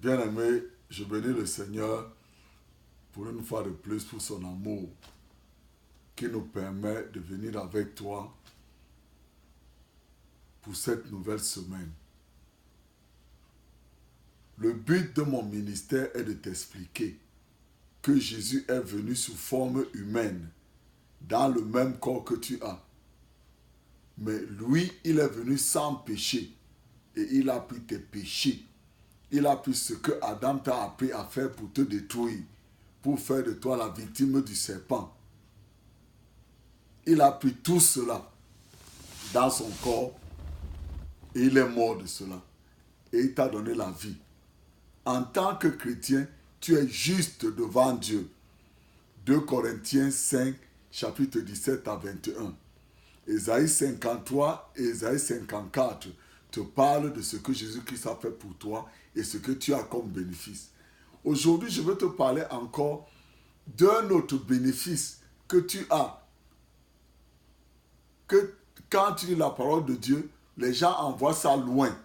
Bien-aimé, je bénis le Seigneur pour une fois de plus pour son amour qui nous permet de venir avec toi pour cette nouvelle semaine. Le but de mon ministère est de t'expliquer que Jésus est venu sous forme humaine, dans le même corps que tu as. Mais lui, il est venu sans péché et il a pris tes péchés. Il a pris ce que Adam t'a appris à faire pour te détruire, pour faire de toi la victime du serpent. Il a pris tout cela dans son corps et il est mort de cela. Et il t'a donné la vie. En tant que chrétien, tu es juste devant Dieu. 2 Corinthiens 5, chapitre 17 à 21. Ésaïe 53 et Ésaïe 54 te parlent de ce que Jésus-Christ a fait pour toi et ce que tu as comme bénéfice. Aujourd'hui, je veux te parler encore d'un autre bénéfice que tu as. Que quand tu lis la parole de Dieu, les gens envoient ça loin.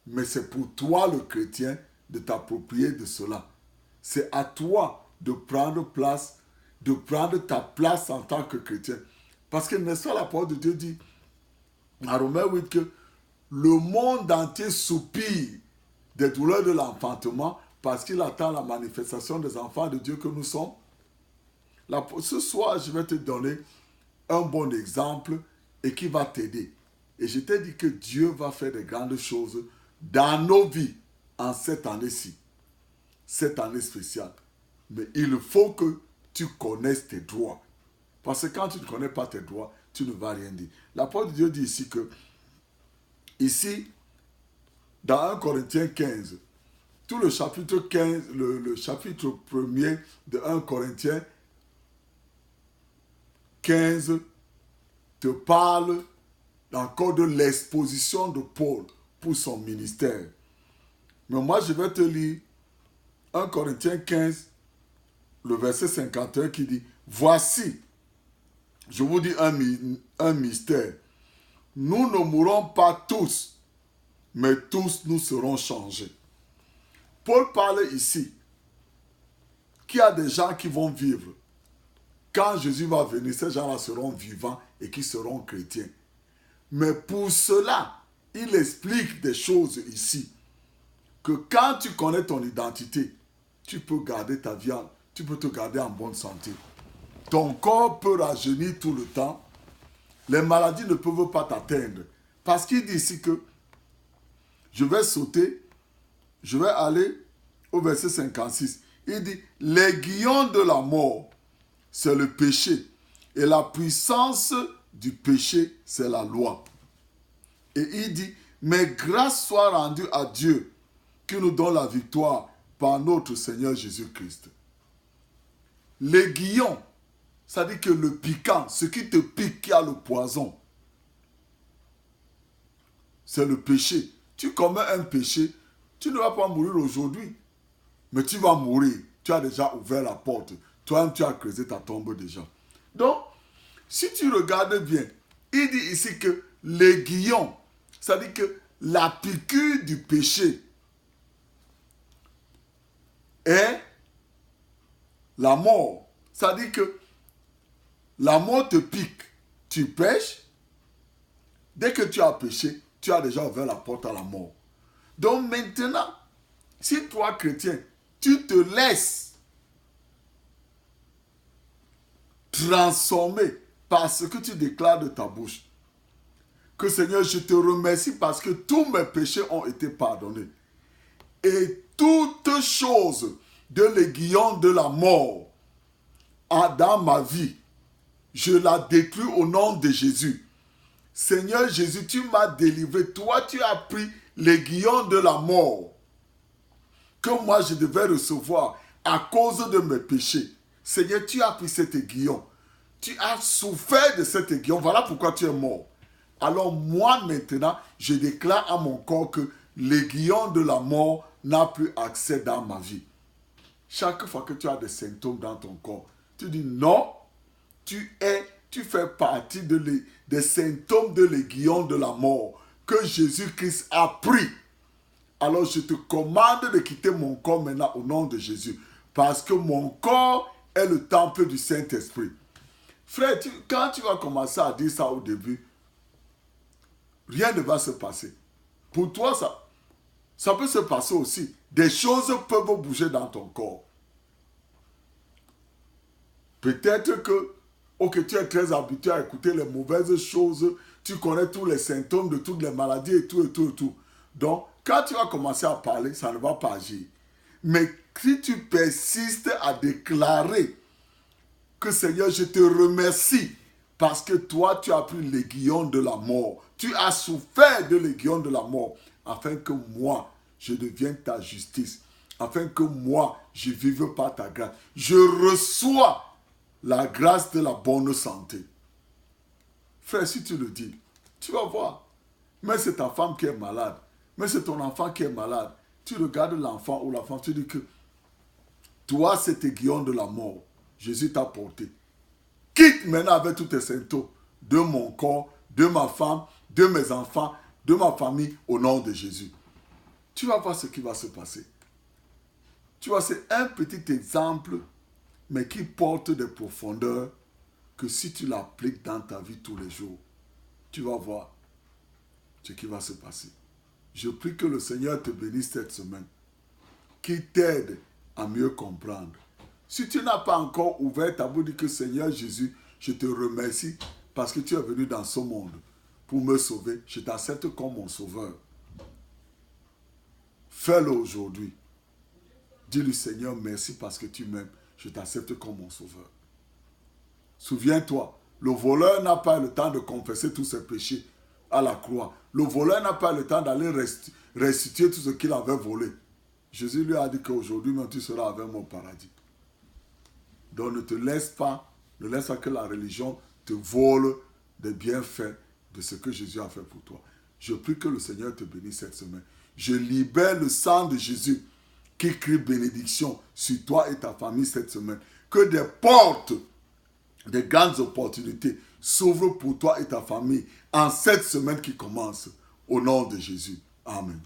Mais c'est pour toi, le chrétien, de t'approprier de cela. C'est à toi de prendre place, de prendre ta place en tant que chrétien. Parce que n'est-ce pas la parole de Dieu dit, en Romains 8, que le monde entier soupire des douleurs de l'enfantement parce qu'il attend la manifestation des enfants de Dieu que nous sommes. Ce soir, je vais te donner un bon exemple et qui va t'aider. Et je t'ai dit que Dieu va faire de grandes choses dans nos vies en cette année-ci, cette année spéciale. Mais il faut que tu connaisses tes droits. Parce que quand tu ne connais pas tes droits, tu ne vas rien dire. La parole de Dieu dit ici que, ici, dans 1 Corinthiens 15, tout le chapitre 15, le chapitre 1er de 1 Corinthiens 15 te parle encore de l'exposition de Paul pour son ministère. Mais moi, je vais te lire 1 Corinthiens 15, le verset 51 qui dit « Voici, je vous dis un mystère. Nous ne mourrons pas tous, mais tous nous serons changés. » Paul parle ici qu'il y a des gens qui vont vivre. Quand Jésus va venir, ces gens-là seront vivants et qui seront chrétiens. Mais pour cela, il explique des choses ici. Que quand tu connais ton identité, tu peux garder ta vie, tu peux te garder en bonne santé. Ton corps peut rajeunir tout le temps. Les maladies ne peuvent pas t'atteindre. Parce qu'il dit ici que je vais sauter, je vais aller au verset 56. Il dit, les guillons de la mort, c'est le péché. Et la puissance du péché, c'est la loi. Et il dit, mais grâce soit rendue à Dieu qui nous donne la victoire par notre Seigneur Jésus-Christ. Les guillons, ça dit que le piquant, ce qui te pique, qui a le poison, c'est le péché. Tu commets un péché, tu ne vas pas mourir aujourd'hui, mais tu vas mourir. Tu as déjà ouvert la porte. Toi-même, tu as creusé ta tombe déjà. Donc, si tu regardes bien, il dit ici que les guillons, ça dit que la piqûre du péché est la mort. Ça dit que la mort te pique. Tu pêches. Dès que tu as péché, tu as déjà ouvert la porte à la mort. Donc maintenant, si toi, chrétien, tu te laisses transformer par ce que tu déclares de ta bouche, que Seigneur, je te remercie parce que tous mes péchés ont été pardonnés. Et toute chose de l'aiguillon de la mort dans ma vie, je la détruis au nom de Jésus. Seigneur Jésus, tu m'as délivré. Toi, tu as pris l'aiguillon de la mort que moi je devais recevoir à cause de mes péchés. Seigneur, tu as pris cet aiguillon. Tu as souffert de cet aiguillon. Voilà pourquoi tu es mort. Alors moi maintenant, je déclare à mon corps que l'aiguillon de la mort n'a plus accès dans ma vie. Chaque fois que tu as des symptômes dans ton corps, tu dis non, tu fais partie des symptômes de l'aiguillon de la mort que Jésus-Christ a pris alors je te commande de quitter mon corps maintenant au nom de Jésus. Parce que mon corps est le temple du Saint-Esprit. Frère, quand tu vas commencer à dire ça au début, rien ne va se passer. Pour toi, ça peut se passer aussi. Des choses peuvent bouger dans ton corps. Peut-être que tu es très habitué à écouter les mauvaises choses, tu connais tous les symptômes de toutes les maladies et tout, et tout, et tout. Donc, quand tu vas commencer à parler, ça ne va pas agir. Mais si tu persistes à déclarer que Seigneur, je te remercie parce que toi, tu as pris l'aiguillon de la mort. Tu as souffert de l'aiguillon de la mort afin que moi, je devienne ta justice. Afin que moi, je vive par ta grâce. Je reçois la grâce de la bonne santé. Frère, si tu le dis, tu vas voir. Mais c'est ta femme qui est malade. Mais c'est ton enfant qui est malade. Tu regardes l'enfant ou la femme, tu dis que toi, cet aiguillon de la mort, Jésus t'a porté. Quitte maintenant avec tous tes symptômes de mon corps, de ma femme, de mes enfants, de ma famille, au nom de Jésus. Tu vas voir ce qui va se passer. Tu vois, c'est un petit exemple, mais qui porte des profondeurs que si tu l'appliques dans ta vie tous les jours, tu vas voir ce qui va se passer. Je prie que le Seigneur te bénisse cette semaine, qu'il t'aide à mieux comprendre. Si tu n'as pas encore ouvert ta bouche, dis que Seigneur Jésus, je te remercie parce que tu es venu dans ce monde pour me sauver. Je t'accepte comme mon sauveur. Fais-le aujourd'hui. Dis-lui Seigneur, merci parce que tu m'aimes. Je t'accepte comme mon sauveur. Souviens-toi, le voleur n'a pas le temps de confesser tous ses péchés à la croix. Le voleur n'a pas le temps d'aller restituer tout ce qu'il avait volé. Jésus lui a dit qu'aujourd'hui même tu seras avec moi au paradis. Donc ne te laisse pas, ne laisse pas que la religion te vole des bienfaits de ce que Jésus a fait pour toi. Je prie que le Seigneur te bénisse cette semaine. Je libère le sang de Jésus qui crie bénédiction sur toi et ta famille cette semaine. Que des portes, des grandes opportunités s'ouvrent pour toi et ta famille en cette semaine qui commence. Au nom de Jésus. Amen.